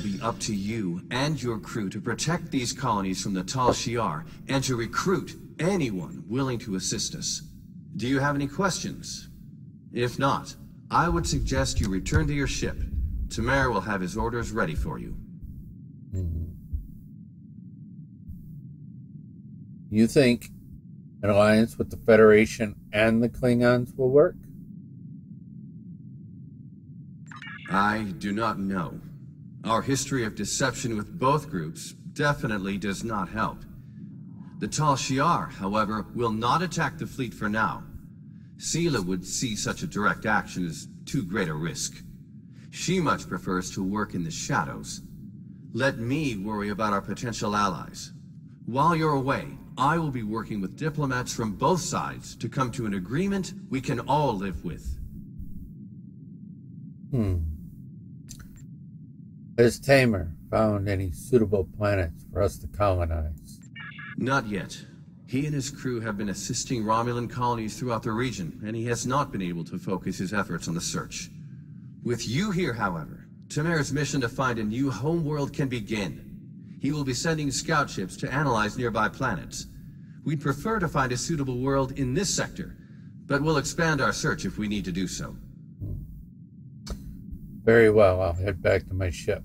be up to you and your crew to protect these colonies from the Tal Shiar and to recruit anyone willing to assist us. Do you have any questions? If not, I would suggest you return to your ship. Tamer will have his orders ready for you. You think an alliance with the Federation and the Klingons will work? I do not know. Our history of deception with both groups definitely does not help. The Tal Shiar, however, will not attack the fleet for now. Sela would see such a direct action as too great a risk. She much prefers to work in the shadows. Let me worry about our potential allies. While you're away, I will be working with diplomats from both sides to come to an agreement we can all live with. Has Tamer found any suitable planets for us to colonize? Not yet. He and his crew have been assisting Romulan colonies throughout the region, and he has not been able to focus his efforts on the search. With you here, however, Tamer's mission to find a new homeworld can begin. He will be sending scout ships to analyze nearby planets. We'd prefer to find a suitable world in this sector, but we'll expand our search if we need to do so. Very well, I'll head back to my ship.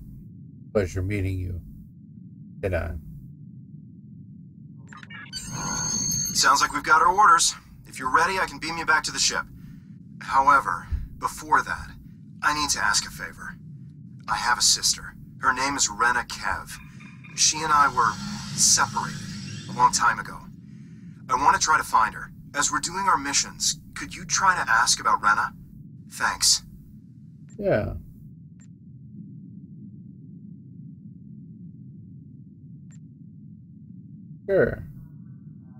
Pleasure meeting you. Get on. Sounds like we've got our orders. If you're ready, I can beam you back to the ship. However, before that, I need to ask a favor. I have a sister. Her name is Rena Kev. She and I were separated a long time ago. I want to try to find her. As we're doing our missions, could you try to ask about Rena? Thanks. Yeah. Sure.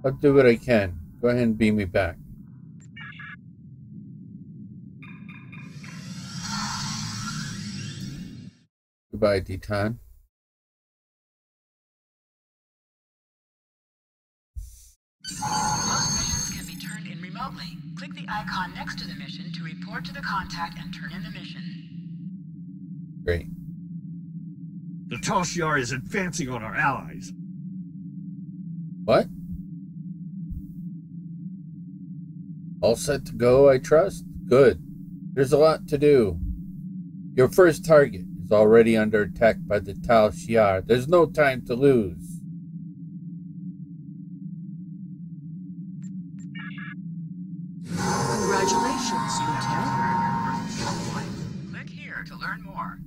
I'll do what I can. Go ahead and beam me back. Goodbye, Deton. Most missions can be turned in remotely. Click the icon next to the mission to report to the contact and turn in the mission. Great. The Tal Shiar is advancing on our allies. What? All set to go, I trust? Good. There's a lot to do. Your first target is already under attack by the Tal Shiar. There's no time to lose. Congratulations, Lieutenant. Click here to learn more.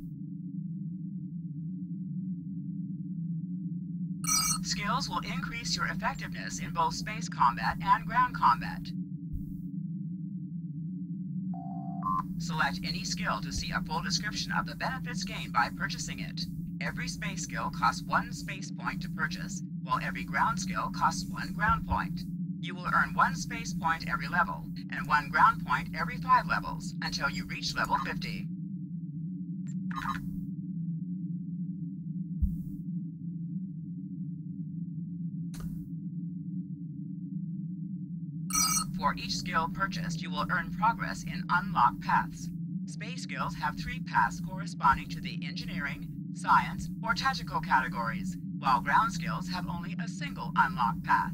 Skills will increase your effectiveness in both space combat and ground combat. Select any skill to see a full description of the benefits gained by purchasing it. Every space skill costs 1 space point to purchase, while every ground skill costs 1 ground point. You will earn 1 space point every level, and 1 ground point every 5 levels, until you reach level 50. For each skill purchased, you will earn progress in unlocked paths. Space skills have 3 paths corresponding to the engineering, science, or tactical categories, while ground skills have only a single unlocked path.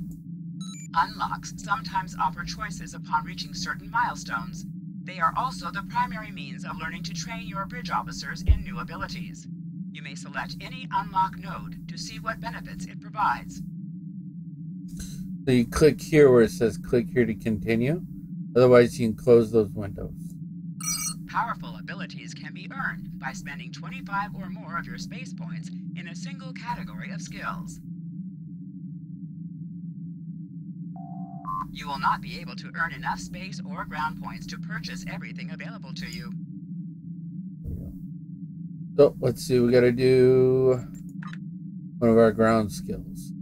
Unlocks sometimes offer choices upon reaching certain milestones. They are also the primary means of learning to train your bridge officers in new abilities. You may select any unlock node to see what benefits it provides. So you click here where it says click here to continue. Otherwise, you can close those windows. Powerful abilities can be earned by spending 25 or more of your space points in a single category of skills. You will not be able to earn enough space or ground points to purchase everything available to you. So let's see, we gotta do one of our ground skills.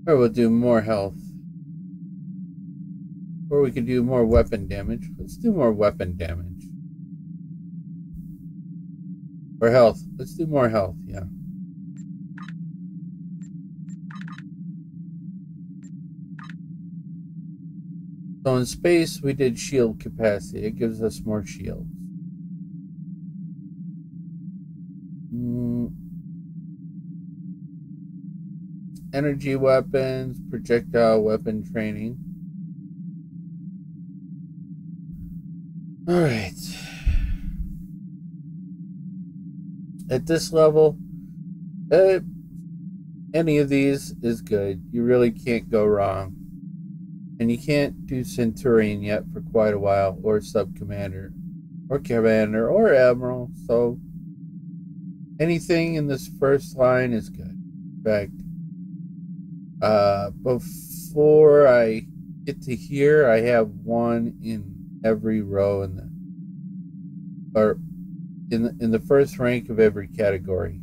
Or we'll do more health. Or we could do more weapon damage. Let's do more weapon damage. Or health. Let's do more health, yeah. So in space, we did shield capacity. It gives us more shields. Energy weapons, projectile weapon training. Alright. At this level, any of these is good. You really can't go wrong. And you can't do Centurion yet for quite a while, or Sub-Commander, or Commander, or Admiral. So anything in this first line is good. In fact, before I get to here, I have one in every row in the first rank of every category.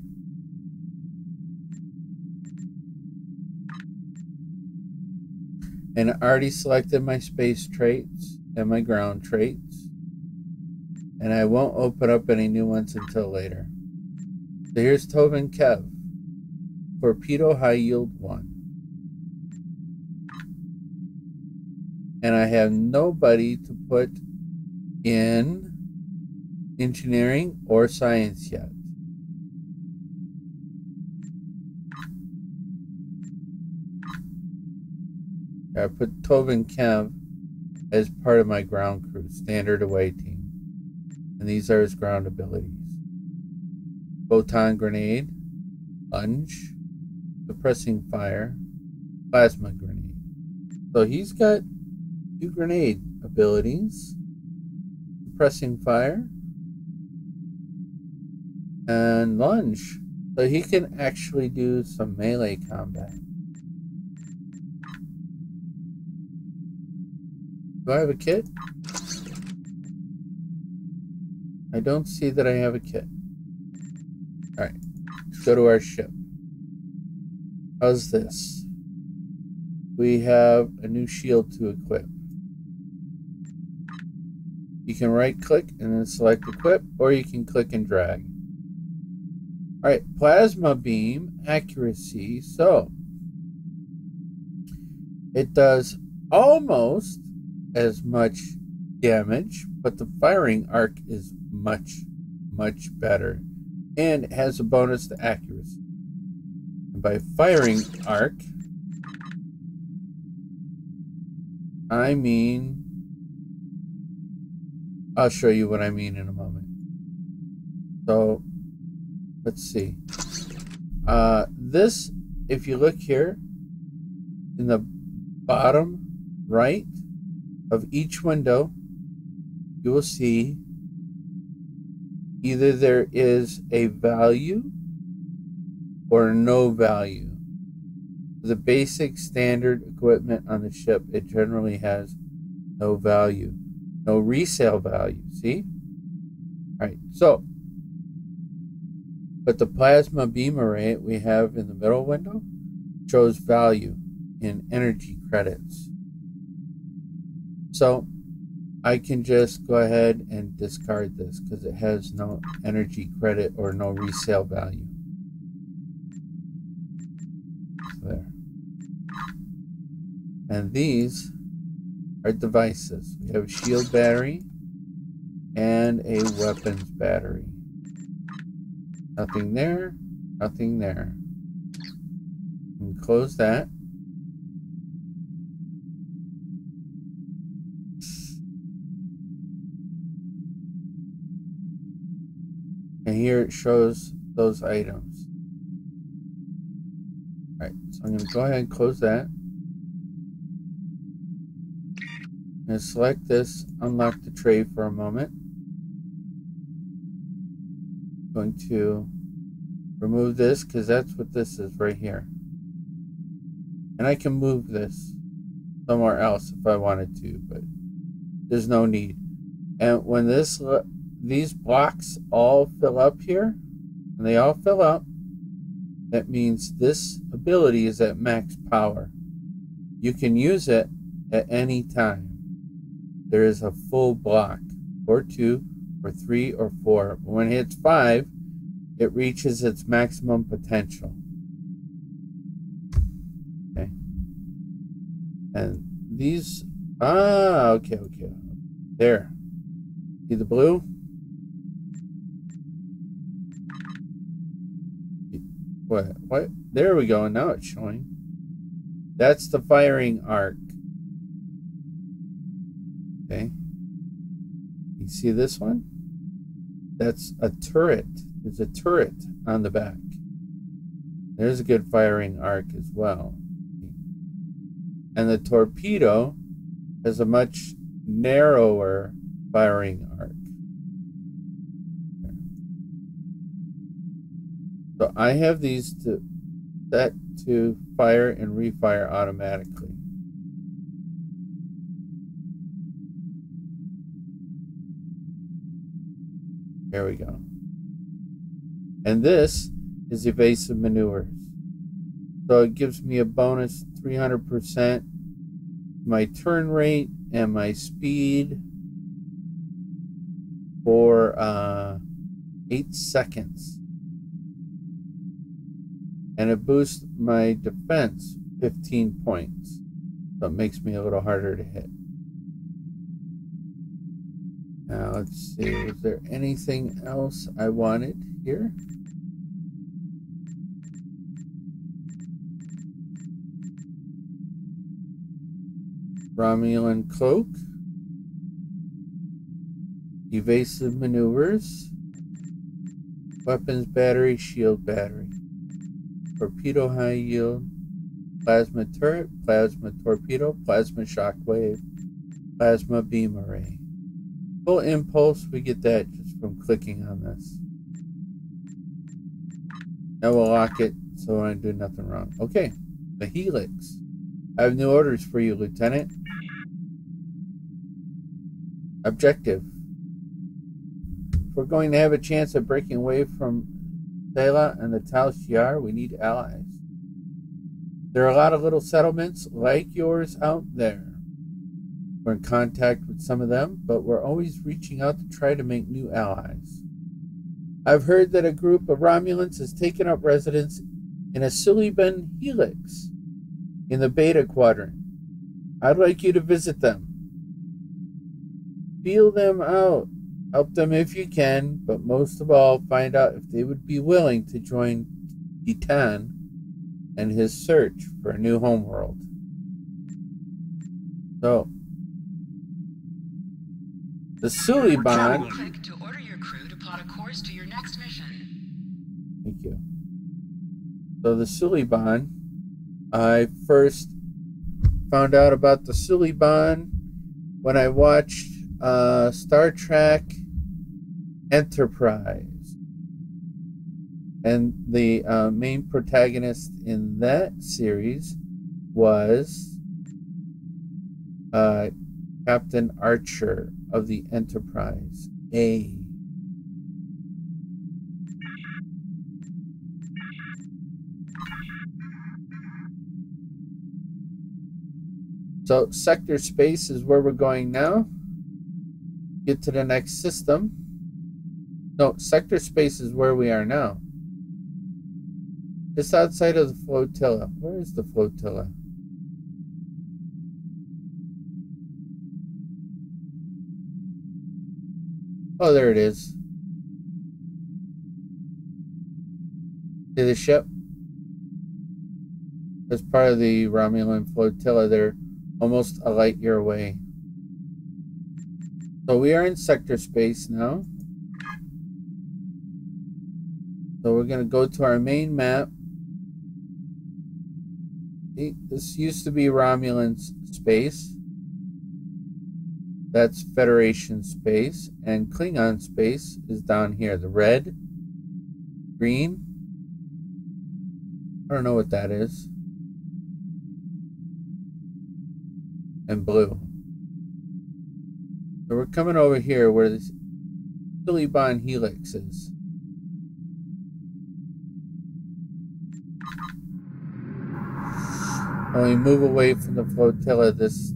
And I already selected my space traits and my ground traits, and I won't open up any new ones until later. So here's Tovin Kev, Torpedo High Yield 1. And I have nobody to put in engineering or science yet. I put Tovin Kev as part of my ground crew, standard away team. And these are his ground abilities. Photon grenade, lunge, suppressing fire, plasma grenade. So he's got 2 grenade abilities, suppressing fire, and lunge. So he can actually do some melee combat. Do I have a kit? I don't see that I have a kit. Alright, let's go to our ship. How's this? We have a new shield to equip. You can right click and then select equip, or you can click and drag. Alright, plasma beam accuracy. So it does almost as much damage, but the firing arc is much better, and it has a bonus to accuracy. And by firing arc, I mean, I'll show you what I mean in a moment. So let's see. This, if you look here in the bottom right of each window, you will see either there is a value or no value. The basic standard equipment on the ship, it generally has no value, no resale value. See? All right, so, but the plasma beam array we have in the middle window shows value in energy credits. So I can just go ahead and discard this because it has no energy credit or no resale value. There. And these are devices. We have a shield battery and a weapons battery. Nothing there, nothing there. And close that. And here it shows those items. Alright, so I'm going to go ahead and close that. I'm going to select this, unlock the tray for a moment. I'm going to remove this because that's what this is right here. And I can move this somewhere else if I wanted to, but there's no need. And when these blocks all fill up here, and they all fill up, that means this ability is at max power. You can use it at any time. there is a full block, or 2, or 3, or 4. But when it hits 5, it reaches its maximum potential. Okay. And these, okay. There. See the blue? What? There we go. Now it's showing. That's the firing arc. Okay. You see this one? That's a turret. There's a turret on the back. There's a good firing arc as well. And the torpedo has a much narrower firing arc. So I have these set to fire and refire automatically. There we go. And this is evasive maneuvers. So it gives me a bonus 300%, my turn rate and my speed for 8 seconds. And it boosts my defense 15 points. So it makes me a little harder to hit. Now let's see, was there anything else I wanted here? Romulan cloak, evasive maneuvers, weapons battery, shield battery, torpedo high yield, plasma turret, plasma torpedo, plasma shockwave, plasma beam array. Full impulse, we get that just from clicking on this. Now we'll lock it so I don't do nothing wrong. Okay, the helix. I have new orders for you, Lieutenant. Objective. If we're going to have a chance of breaking away from Selah and the Tal Shiar, we need allies. There are a lot of little settlements like yours out there. We're in contact with some of them, but we're always reaching out to try to make new allies. I've heard that a group of Romulans has taken up residence in a Suliban helix in the Beta Quadrant. I'd like you to visit them. Feel them out. Help them if you can, but most of all, find out if they would be willing to join Titan and his search for a new homeworld. So, the Suliban. Click to order your crew to plot a course to your next mission. Thank you. So the Suliban, I first found out about the Suliban when I watched Star Trek Enterprise. And the main protagonist in that series was Captain Archer of the Enterprise A. So sector space is where we're going now. Get to the next system. No, sector space is where we are now. Just outside of the flotilla. Where is the flotilla? Oh, there it is. See the ship? As part of the Romulan flotilla, they're almost a light year away. So we are in sector space now. So we're going to go to our main map. See, this used to be Romulan space. That's Federation space. And Klingon space is down here. The red, green. I don't know what that is. And blue. So we're coming over here where this Suliban helix is. When we move away from the flotilla, this